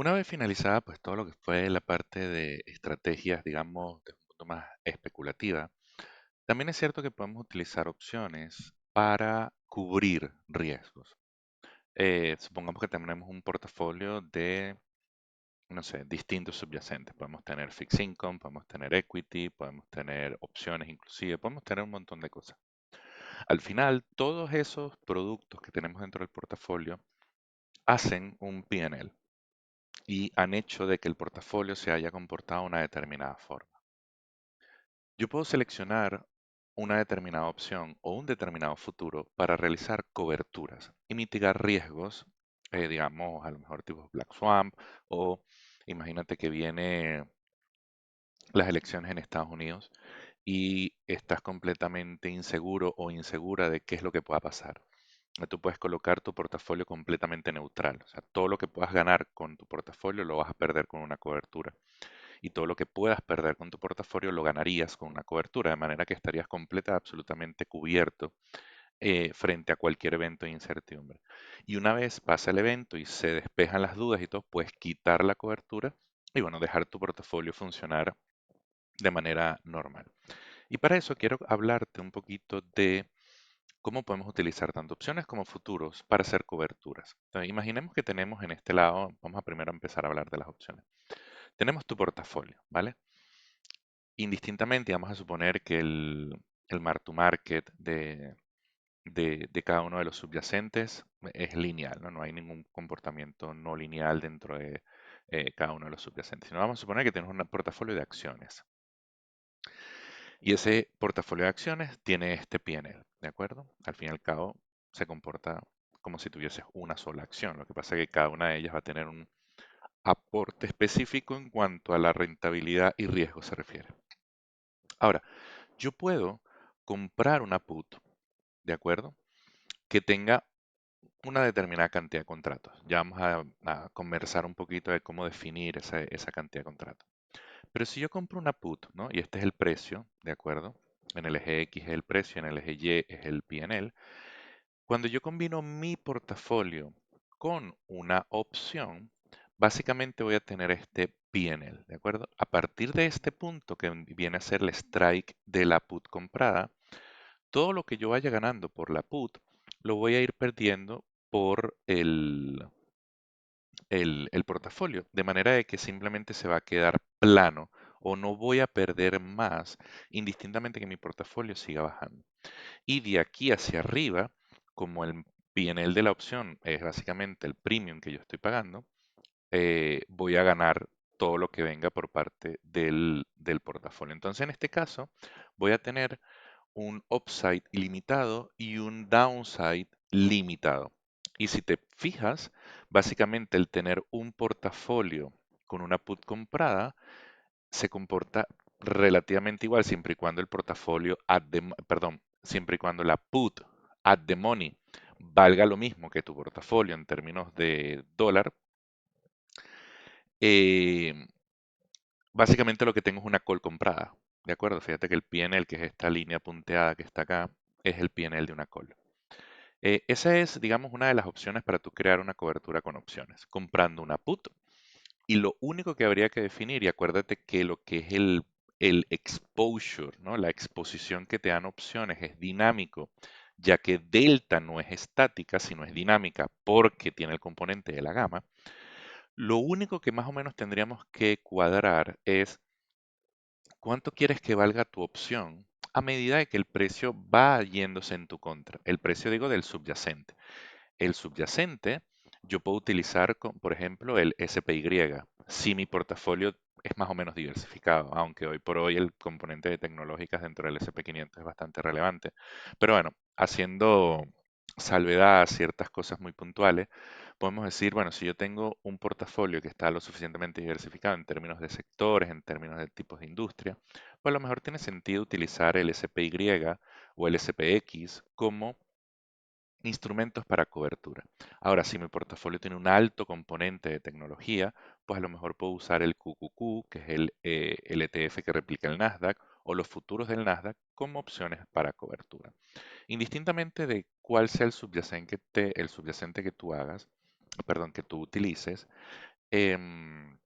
Una vez finalizada, pues todo lo que fue la parte de estrategias, digamos, de un punto más especulativa, también es cierto que podemos utilizar opciones para cubrir riesgos. Supongamos que tenemos un portafolio de, no sé, distintos subyacentes. Podemos tener fixed income, podemos tener equity, podemos tener opciones inclusive, podemos tener un montón de cosas. Al final, todos esos productos que tenemos dentro del portafolio hacen un P&L y han hecho de que el portafolio se haya comportado de una determinada forma. Yo puedo seleccionar una determinada opción o un determinado futuro para realizar coberturas y mitigar riesgos, digamos, a lo mejor tipo Black Swan o imagínate que viene las elecciones en Estados Unidos y estás completamente inseguro o insegura de qué es lo que pueda pasar. Tú puedes colocar tu portafolio completamente neutral, o sea, todo lo que puedas ganar con tu portafolio lo vas a perder con una cobertura y todo lo que puedas perder con tu portafolio lo ganarías con una cobertura, de manera que estarías absolutamente cubierto frente a cualquier evento de incertidumbre. Y una vez pasa el evento y se despejan las dudas y todo, puedes quitar la cobertura y bueno, dejar tu portafolio funcionar de manera normal. Y para eso quiero hablarte un poquito de cómo podemos utilizar tanto opciones como futuros para hacer coberturas. Entonces, imaginemos que tenemos en este lado, vamos a primero empezar a hablar de las opciones. Tenemos tu portafolio, ¿vale? Indistintamente, vamos a suponer que el mark to market de cada uno de los subyacentes es lineal, ¿no? No hay ningún comportamiento no lineal dentro de cada uno de los subyacentes. Sino vamos a suponer que tenemos un portafolio de acciones. Y ese portafolio de acciones tiene este P&L, ¿de acuerdo? Al fin y al cabo, se comporta como si tuvieses una sola acción. Lo que pasa es que cada una de ellas va a tener un aporte específico en cuanto a la rentabilidad y riesgo se refiere. Ahora, yo puedo comprar una put, ¿de acuerdo? Que tenga una determinada cantidad de contratos. Ya vamos a conversar un poquito de cómo definir esa cantidad de contratos. Pero si yo compro una put, ¿no? Y este es el precio, ¿de acuerdo? En el eje X es el precio, en el eje Y es el P&L. Cuando yo combino mi portafolio con una opción, básicamente voy a tener este P&L, ¿de acuerdo? A partir de este punto que viene a ser el strike de la put comprada, todo lo que yo vaya ganando por la put lo voy a ir perdiendo por el portafolio, de manera de que simplemente se va a quedar plano o no voy a perder más, indistintamente que mi portafolio siga bajando. Y de aquí hacia arriba, como el P&L de la opción es básicamente el premium que yo estoy pagando, voy a ganar todo lo que venga por parte del portafolio. Entonces, en este caso, voy a tener un upside ilimitado y un downside limitado. Y si te fijas, básicamente el tener un portafolio con una put comprada se comporta relativamente igual siempre y cuando el portafolio perdón, siempre y cuando la put at the money valga lo mismo que tu portafolio en términos de dólar. eh, Básicamente lo que tengo es una call comprada, ¿de acuerdo? Fíjate que el P&L, que es esta línea punteada que está acá, es el P&L de una call. Esa es, digamos, una de las opciones para tú crear una cobertura con opciones, comprando una put. Y lo único que habría que definir, y acuérdate que lo que es el exposure, ¿no? La exposición que te dan opciones es dinámico, ya que delta no es estática, sino es dinámica porque tiene el componente de la gama. Lo único que más o menos tendríamos que cuadrar es cuánto quieres que valga tu opción a medida de que el precio va yéndose en tu contra. El precio, digo, del subyacente. El subyacente, yo puedo utilizar, por ejemplo, el SPY, si mi portafolio es más o menos diversificado, aunque hoy por hoy el componente de tecnológicas dentro del SP500 es bastante relevante. Pero bueno, haciendo salvedad a ciertas cosas muy puntuales, podemos decir, bueno, si yo tengo un portafolio que está lo suficientemente diversificado en términos de sectores, en términos de tipos de industria, pues a lo mejor tiene sentido utilizar el SPY o el SPX como instrumentos para cobertura. Ahora, si mi portafolio tiene un alto componente de tecnología, pues a lo mejor puedo usar el QQQ, que es el ETF que replica el Nasdaq, o los futuros del Nasdaq como opciones para cobertura. Indistintamente de cuál sea el subyacente que tú hagas, perdón, que tú utilices, em,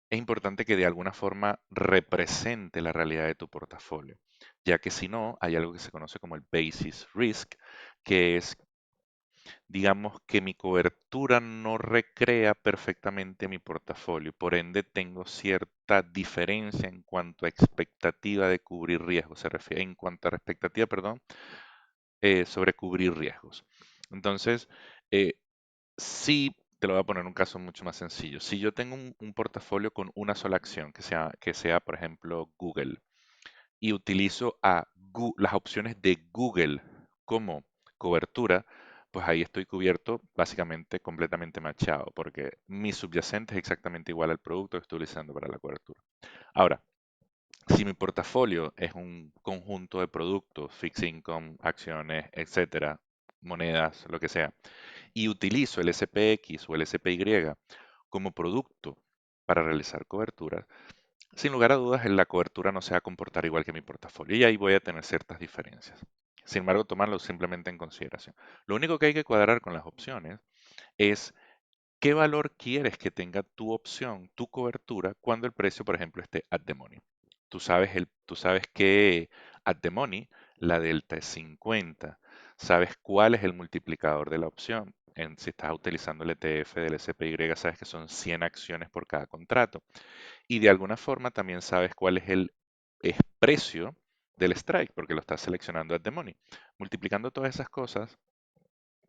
es importante que de alguna forma represente la realidad de tu portafolio, ya que si no, hay algo que se conoce como el basis risk, que es, digamos, que mi cobertura no recrea perfectamente mi portafolio, por ende tengo cierta diferencia en cuanto a expectativa de cubrir riesgos, se refiere, en cuanto a expectativa, perdón, sobre cubrir riesgos. Entonces, eh, sí, te lo voy a poner un caso mucho más sencillo. Si yo tengo un portafolio con una sola acción, que sea, por ejemplo, Google, y utilizo las opciones de Google como cobertura, pues ahí estoy cubierto básicamente completamente machado, porque mi subyacente es exactamente igual al producto que estoy utilizando para la cobertura. Ahora, si mi portafolio es un conjunto de productos, fixed income, acciones, etcétera, monedas, lo que sea, y utilizo el SPX o el SPY como producto para realizar coberturas, sin lugar a dudas, la cobertura no se va a comportar igual que mi portafolio y ahí voy a tener ciertas diferencias. Sin embargo, tomarlo simplemente en consideración. Lo único que hay que cuadrar con las opciones es qué valor quieres que tenga tu opción, tu cobertura, cuando el precio, por ejemplo, esté at the money. Tú sabes que at the money la delta es 50. Sabes cuál es el multiplicador de la opción. Si estás utilizando el ETF del SPY, sabes que son 100 acciones por cada contrato. Y de alguna forma también sabes cuál es el precio del strike, porque lo estás seleccionando at the money. Multiplicando todas esas cosas,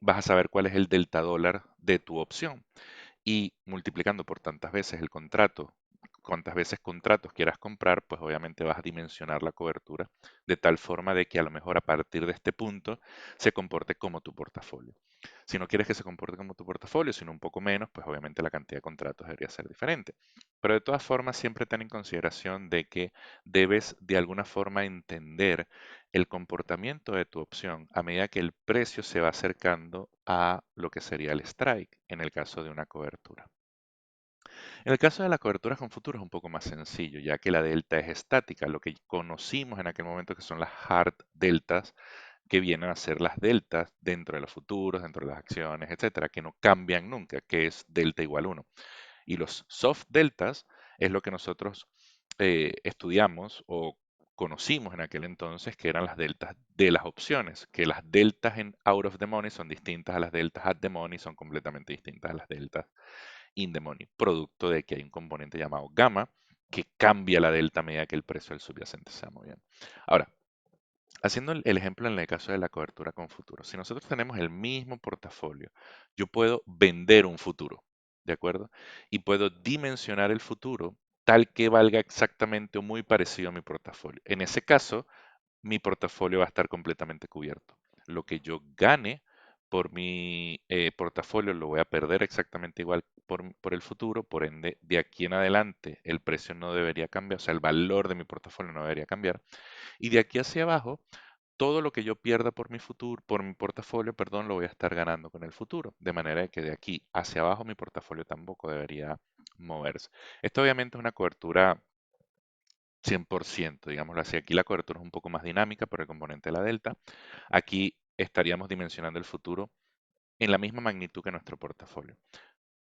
vas a saber cuál es el delta dólar de tu opción y multiplicando por tantas veces el contrato, cuantas veces contratos quieras comprar, pues obviamente vas a dimensionar la cobertura de tal forma de que a lo mejor a partir de este punto se comporte como tu portafolio. Si no quieres que se comporte como tu portafolio, sino un poco menos, pues obviamente la cantidad de contratos debería ser diferente. Pero de todas formas, siempre ten en consideración de que debes de alguna forma entender el comportamiento de tu opción a medida que el precio se va acercando a lo que sería el strike en el caso de una cobertura. En el caso de las coberturas con futuros es un poco más sencillo, ya que la delta es estática, lo que conocimos en aquel momento que son las hard deltas, que vienen a ser las deltas dentro de los futuros, dentro de las acciones, etcétera, que no cambian nunca, que es delta igual 1. Y los soft deltas es lo que nosotros estudiamos o conocimos en aquel entonces, que eran las deltas de las opciones, que las deltas en out of the money son distintas a las deltas at the money, son completamente distintas a las deltas in the money, producto de que hay un componente llamado gamma que cambia la delta a medida que el precio del subyacente se va moviendo. Ahora, haciendo el ejemplo en el caso de la cobertura con futuros, si nosotros tenemos el mismo portafolio, yo puedo vender un futuro, ¿de acuerdo? Y puedo dimensionar el futuro tal que valga exactamente o muy parecido a mi portafolio. En ese caso, mi portafolio va a estar completamente cubierto. Lo que yo gane por mi portafolio lo voy a perder exactamente igual por el futuro, por ende, de aquí en adelante el precio no debería cambiar, o sea, el valor de mi portafolio no debería cambiar. Y de aquí hacia abajo, todo lo que yo pierda por mi futuro, por mi portafolio, perdón, lo voy a estar ganando con el futuro. De manera que de aquí hacia abajo mi portafolio tampoco debería moverse. Esto obviamente es una cobertura 100%, digámoslo así. Aquí la cobertura es un poco más dinámica por el componente de la delta. Aquí estaríamos dimensionando el futuro en la misma magnitud que nuestro portafolio.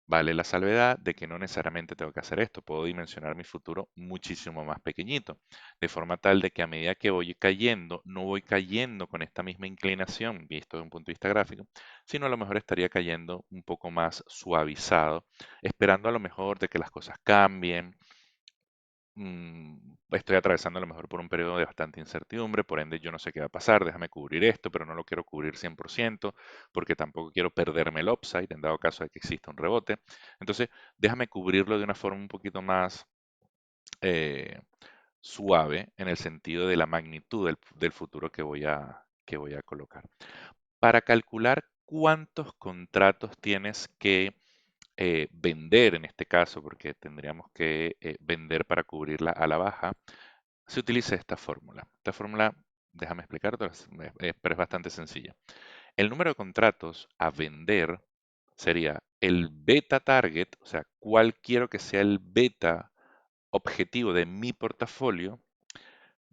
Vale la salvedad de que no necesariamente tengo que hacer esto, puedo dimensionar mi futuro muchísimo más pequeñito, de forma tal de que a medida que voy cayendo, no voy cayendo con esta misma inclinación, visto desde un punto de vista gráfico, sino a lo mejor estaría cayendo un poco más suavizado, esperando a lo mejor de que las cosas cambien. Estoy atravesando a lo mejor por un periodo de bastante incertidumbre, por ende yo no sé qué va a pasar, déjame cubrir esto, pero no lo quiero cubrir 100% porque tampoco quiero perderme el upside en dado caso de que exista un rebote. Entonces, déjame cubrirlo de una forma un poquito más eh, suave en el sentido de la magnitud del futuro que voy a colocar. Para calcular cuántos contratos tienes que vender en este caso, porque tendríamos que vender para cubrirla a la baja, se utiliza esta fórmula. Esta fórmula, déjame explicarte, pero es bastante sencilla. El número de contratos a vender sería el beta target, o sea, cuál quiero que sea el beta objetivo de mi portafolio,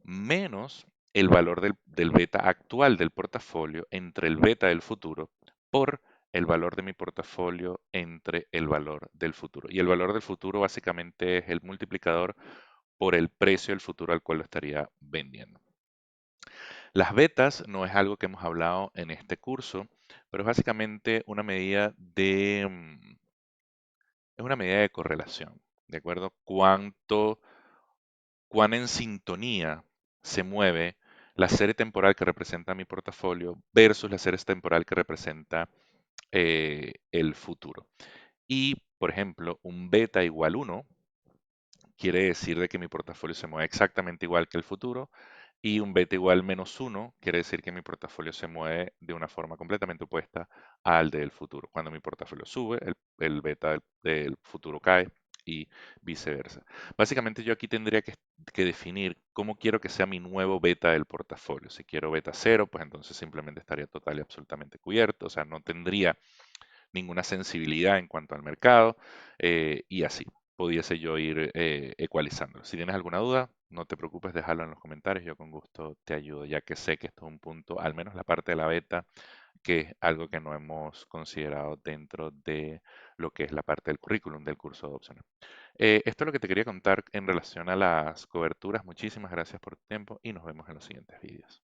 menos el valor del beta actual del portafolio entre el beta del futuro por el valor de mi portafolio entre el valor del futuro. Y el valor del futuro básicamente es el multiplicador por el precio del futuro al cual lo estaría vendiendo. Las betas no es algo que hemos hablado en este curso, pero es básicamente una medida es una medida de correlación, ¿de acuerdo? Cuán en sintonía se mueve la serie temporal que representa mi portafolio versus la serie temporal que representa el futuro. Y, por ejemplo, un beta igual 1 quiere decir de que mi portafolio se mueve exactamente igual que el futuro, y un beta igual -1 quiere decir que mi portafolio se mueve de una forma completamente opuesta al del futuro. Cuando mi portafolio sube, el beta del futuro cae y viceversa. Básicamente yo aquí tendría que definir cómo quiero que sea mi nuevo beta del portafolio. Si quiero beta 0, pues entonces simplemente estaría total y absolutamente cubierto, o sea, no tendría ninguna sensibilidad en cuanto al mercado, y así pudiese yo ir ecualizando. Si tienes alguna duda, no te preocupes, déjalo en los comentarios, yo con gusto te ayudo, ya que sé que esto es un punto, al menos la parte de la beta, que es algo que no hemos considerado dentro de lo que es la parte del currículum del curso de opciones. Esto es lo que te quería contar en relación a las coberturas. Muchísimas gracias por tu tiempo y nos vemos en los siguientes vídeos.